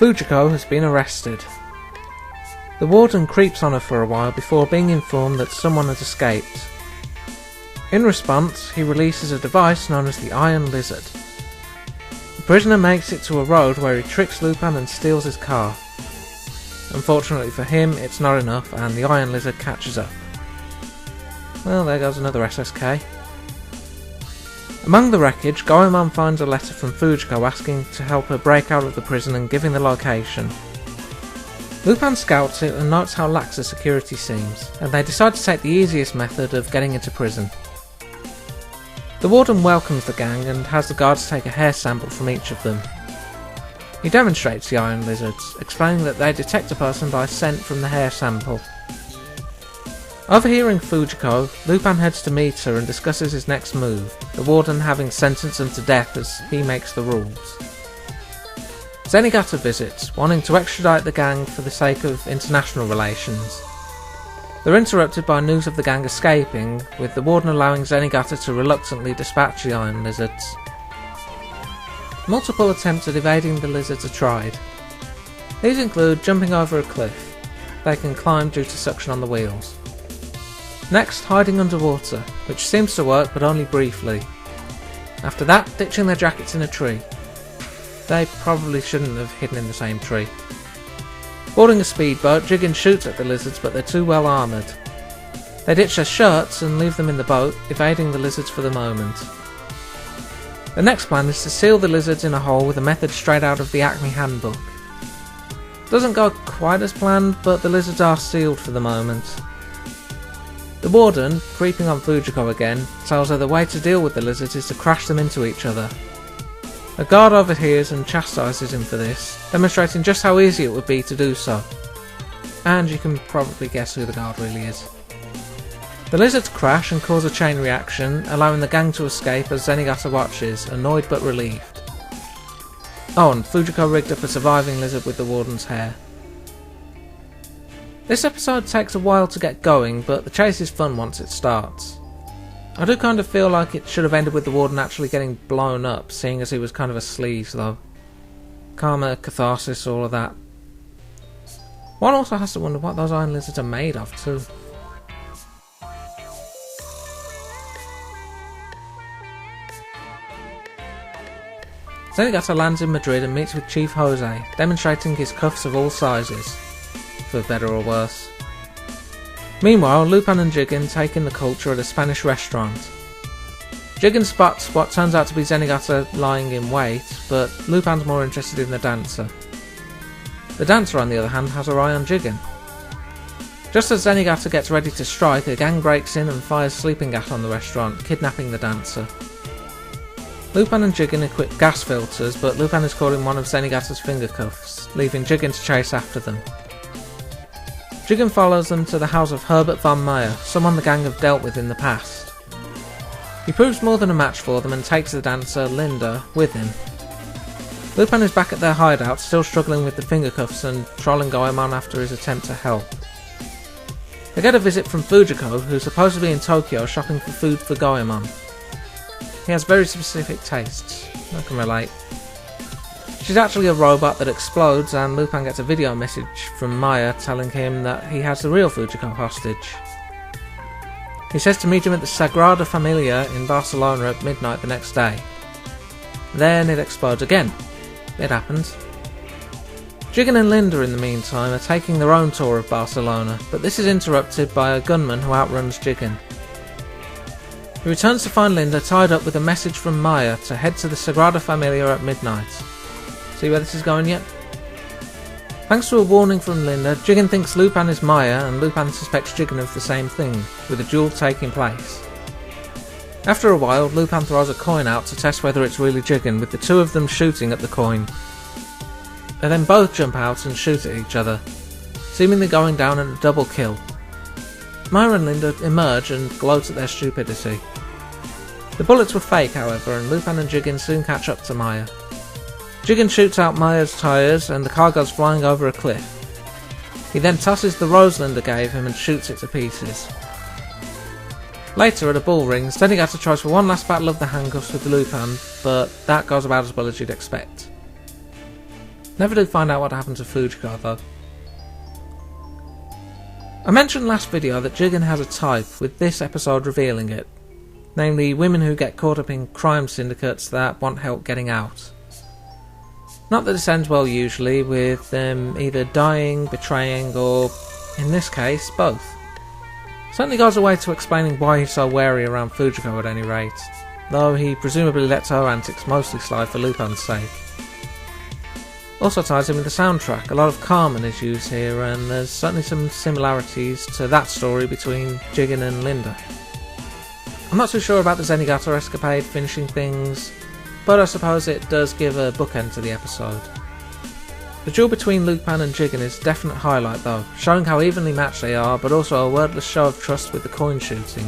Fujiko has been arrested. The warden creeps on her for a while before being informed that someone has escaped. In response, he releases a device known as the Iron Lizard. The prisoner makes it to a road where he tricks Lupin and steals his car. Unfortunately for him, it's not enough and the Iron Lizard catches up. Well, there goes another SSK. Among the wreckage, Goemon finds a letter from Fujiko asking to help her break out of the prison and giving the location. Lupin scouts it and notes how lax the security seems, and they decide to take the easiest method of getting into prison. The warden welcomes the gang and has the guards take a hair sample from each of them. He demonstrates the Iron Lizards, explaining that they detect a person by scent from the hair sample. Overhearing Fujiko, Lupin heads to meet her and discusses his next move, the warden having sentenced him to death as he makes the rules. Zenigata visits, wanting to extradite the gang for the sake of international relations. They're interrupted by news of the gang escaping, with the warden allowing Zenigata to reluctantly dispatch the Iron Lizards. Multiple attempts at evading the lizards are tried. These include jumping over a cliff. They can climb due to suction on the wheels. Next, hiding underwater, which seems to work but only briefly. After that, ditching their jackets in a tree. They probably shouldn't have hidden in the same tree. Boarding a speedboat, Jigen shoots at the lizards but they're too well armoured. They ditch their shirts and leave them in the boat, evading the lizards for the moment. The next plan is to seal the lizards in a hole with a method straight out of the Acme handbook. Doesn't go quite as planned, but the lizards are sealed for the moment. The warden, creeping on Fujiko again, tells her the way to deal with the lizards is to crash them into each other. A guard overhears and chastises him for this, demonstrating just how easy it would be to do so. And you can probably guess who the guard really is. The lizards crash and cause a chain reaction, allowing the gang to escape as Zenigata watches, annoyed but relieved. Oh, and Fujiko rigged up a surviving lizard with the warden's hair. This episode takes a while to get going, but the chase is fun once it starts. I do kind of feel like it should have ended with the warden actually getting blown up, seeing as he was kind of a sleaze though. Karma, catharsis, all of that. One also has to wonder what those iron lizards are made of too. Zenigata lands in Madrid and meets with Chief Jose, demonstrating his cuffs of all sizes, for better or worse. Meanwhile, Lupin and Jigen take in the culture at a Spanish restaurant. Jigen spots what turns out to be Zenigata lying in wait, but Lupin's more interested in the dancer. The dancer, on the other hand, has her eye on Jigen. Just as Zenigata gets ready to strike, a gang breaks in and fires sleeping gas on the restaurant, kidnapping the dancer. Lupin and Jigen equip gas filters, but Lupin is caught in one of Zenigata's finger cuffs, leaving Jigen to chase after them. Jigen follows them to the house of Herbert von Meyer, someone the gang have dealt with in the past. He proves more than a match for them and takes the dancer, Linda, with him. Lupin is back at their hideout, still struggling with the finger cuffs and trolling Goemon after his attempt to help. They get a visit from Fujiko, who's supposed to be in Tokyo shopping for food for Goemon. He has very specific tastes, I can relate. She's actually a robot that explodes, and Lupin gets a video message from Maya telling him that he has the real Fujiko hostage. He says to meet him at the Sagrada Familia in Barcelona at midnight the next day. Then it explodes again. It happens. Jigen and Linda in the meantime are taking their own tour of Barcelona, but this is interrupted by a gunman who outruns Jigen. He returns to find Linda tied up with a message from Maya to head to the Sagrada Familia at midnight. See where this is going yet? Thanks to a warning from Linda, Jigen thinks Lupin is Maya and Lupin suspects Jigen of the same thing, with a duel taking place. After a while, Lupin throws a coin out to test whether it's really Jigen, with the two of them shooting at the coin. They then both jump out and shoot at each other, seemingly going down in a double kill. Maya and Linda emerge and gloat at their stupidity. The bullets were fake, however, and Lupin and Jigen soon catch up to Maya. Jigen shoots out Maya's tyres and the car goes flying over a cliff. He then tosses the rose Linda gave him and shoots it to pieces. Later at a bull ring, Zenigata tries for one last battle of the handcuffs with Lupin, but that goes about as well as you'd expect. Never do find out what happened to Fujiko though. I mentioned last video that Jigen has a type, with this episode revealing it. Namely, women who get caught up in crime syndicates that want help getting out. Not that this ends well usually, with them either dying, betraying, or, in this case, both. Certainly goes away to explaining why he's so wary around Fujiko at any rate, though he presumably lets her antics mostly slide for Lupin's sake. Also ties in with the soundtrack. A lot of Carmen is used here, and there's certainly some similarities to that story between Jigen and Linda. I'm not too sure about the Zenigata escapade finishing things, but I suppose it does give a bookend to the episode. The duel between Lupin and Jigen is a definite highlight though, showing how evenly matched they are, but also a wordless show of trust with the coin shooting.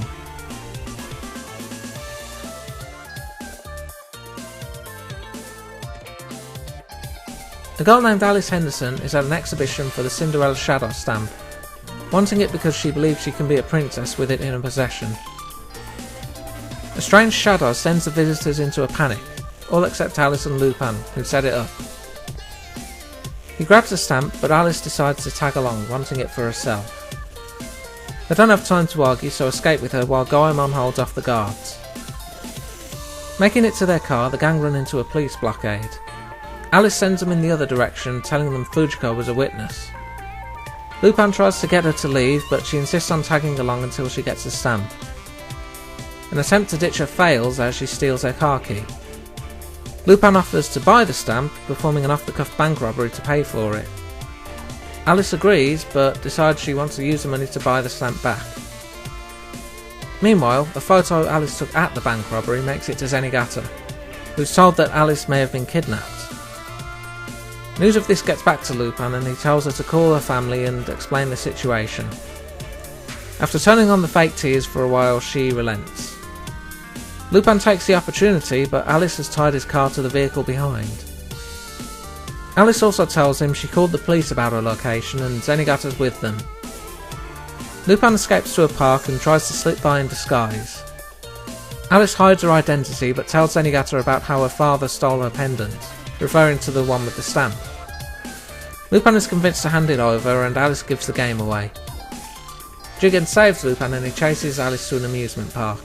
A girl named Alice Henderson is at an exhibition for the Cinderella shadow stamp, wanting it because she believes she can be a princess with it in her possession. A strange shadow sends the visitors into a panic, all except Alice and Lupin, who set it up. He grabs the stamp, but Alice decides to tag along, wanting it for herself. They don't have time to argue, so escape with her while Goemon holds off the guards. Making it to their car, the gang run into a police blockade. Alice sends them in the other direction, telling them Fujiko was a witness. Lupin tries to get her to leave, but she insists on tagging along until she gets the stamp. An attempt to ditch her fails as she steals their car key. Lupin offers to buy the stamp, performing an off-the-cuff bank robbery to pay for it. Alice agrees, but decides she wants to use the money to buy the stamp back. Meanwhile, a photo Alice took at the bank robbery makes it to Zenigata, who's told that Alice may have been kidnapped. News of this gets back to Lupin, and he tells her to call her family and explain the situation. After turning on the fake tears for a while, she relents. Lupin takes the opportunity, but Alice has tied his car to the vehicle behind. Alice also tells him she called the police about her location and Zenigata's with them. Lupin escapes to a park and tries to slip by in disguise. Alice hides her identity but tells Zenigata about how her father stole her pendant, referring to the one with the stamp. Lupin is convinced to hand it over, and Alice gives the game away. Jigen saves Lupin and he chases Alice to an amusement park.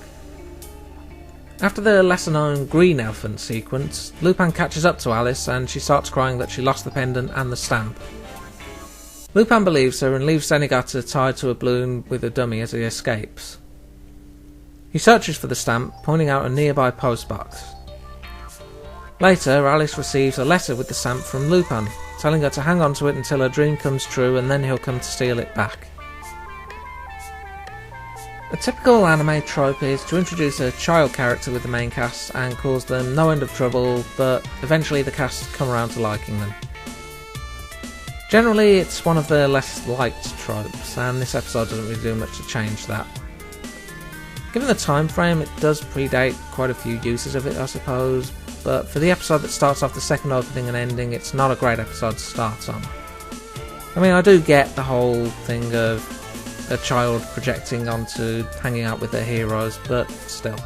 After the lesser known green elephant sequence, Lupin catches up to Alice and she starts crying that she lost the pendant and the stamp. Lupin believes her and leaves Zenigata tied to a balloon with a dummy as he escapes. He searches for the stamp, pointing out a nearby postbox. Later, Alice receives a letter with the stamp from Lupin, telling her to hang on to it until her dream comes true and then he'll come to steal it back. A typical anime trope is to introduce a child character with the main cast and cause them no end of trouble, but eventually the cast come around to liking them. Generally, it's one of the less liked tropes, and this episode doesn't really do much to change that. Given the time frame, it does predate quite a few uses of it, I suppose, but for the episode that starts off the second opening and ending, it's not a great episode to start on. I mean, I do get the whole thing of a child projecting onto hanging out with their heroes, but still.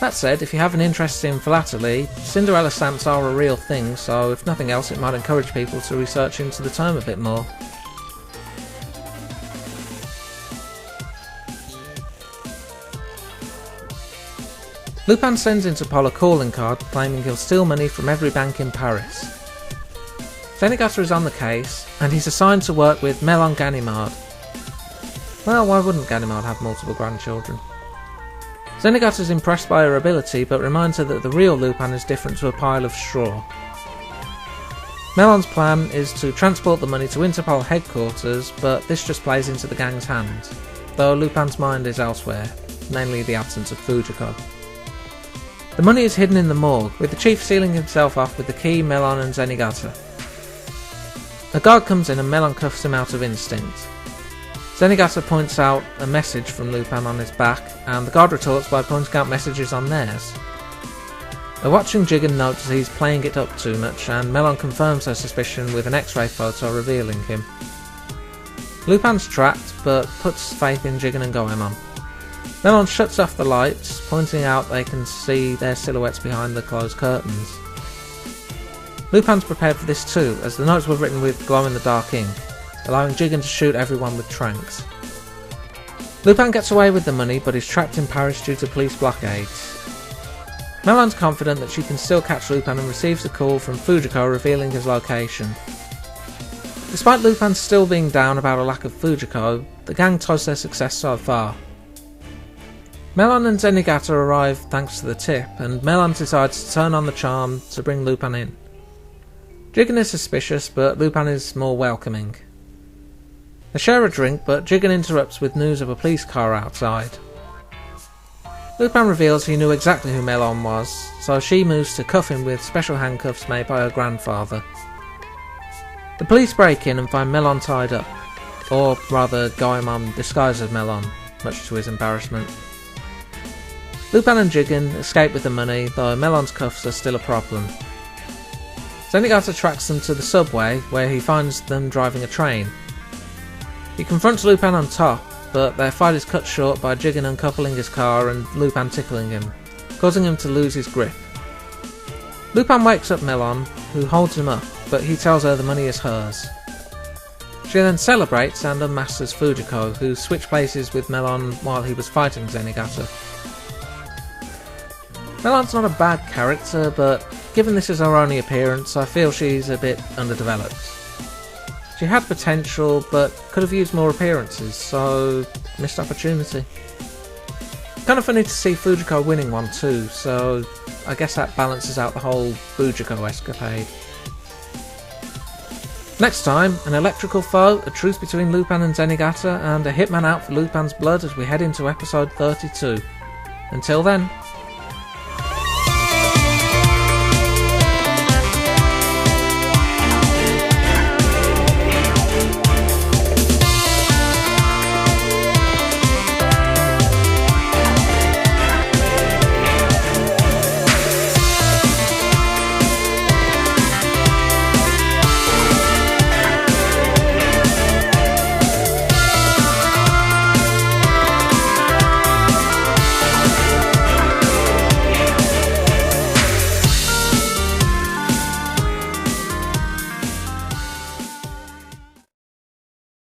That said, if you have an interest in philately, Cinderella stamps are a real thing, so if nothing else it might encourage people to research into the term a bit more. Lupin sends Interpol a calling card claiming he'll steal money from every bank in Paris. Zenigata is on the case, and he's assigned to work with Melon Ganimard. Well, why wouldn't Ganimard have multiple grandchildren? Zenigata is impressed by her ability, but reminds her that the real Lupin is different to a pile of straw. Melon's plan is to transport the money to Interpol headquarters, but this just plays into the gang's hands, though Lupin's mind is elsewhere, mainly the absence of Fujiko. The money is hidden in the morgue, with the chief sealing himself off with the key, Melon and Zenigata. A guard comes in and Melon cuffs him out of instinct. Zenigata points out a message from Lupin on his back, and the guard retorts by pointing out messages on theirs. A watching Jigen notes he's playing it up too much, and Melon confirms her suspicion with an X-ray photo revealing him. Lupin's trapped, but puts faith in Jigen and Goemon. Melon shuts off the lights, pointing out they can see their silhouettes behind the closed curtains. Lupin's prepared for this too, as the notes were written with glow-in-the-dark ink, allowing Jigen to shoot everyone with tranks. Lupin gets away with the money, but is trapped in Paris due to police blockades. Melon's confident that she can still catch Lupin and receives a call from Fujiko revealing his location. Despite Lupin still being down about a lack of Fujiko, the gang toast their success so far. Melon and Zenigata arrive thanks to the tip, and Melon decides to turn on the charm to bring Lupin in. Jigen is suspicious, but Lupin is more welcoming. They share a drink, but Jigen interrupts with news of a police car outside. Lupin reveals he knew exactly who Melon was, so she moves to cuff him with special handcuffs made by her grandfather. The police break in and find Melon tied up, or rather Ganimard disguised as Melon, much to his embarrassment. Lupin and Jigen escape with the money, though Melon's cuffs are still a problem. Zenigata tracks them to the subway, where he finds them driving a train. He confronts Lupin on top, but their fight is cut short by Jigen uncoupling his car and Lupin tickling him, causing him to lose his grip. Lupin wakes up Melon, who holds him up, but he tells her the money is hers. She then celebrates and unmasks Fujiko, who switched places with Melon while he was fighting Zenigata. Melon's not a bad character, but given this is her only appearance, I feel she's a bit underdeveloped. She had potential, but could have used more appearances, so missed opportunity. Kind of funny to see Fujiko winning one too, so I guess that balances out the whole Fujiko escapade. Next time, an electrical foe, a truce between Lupin and Zenigata, and a hitman out for Lupin's blood as we head into episode 32. Until then,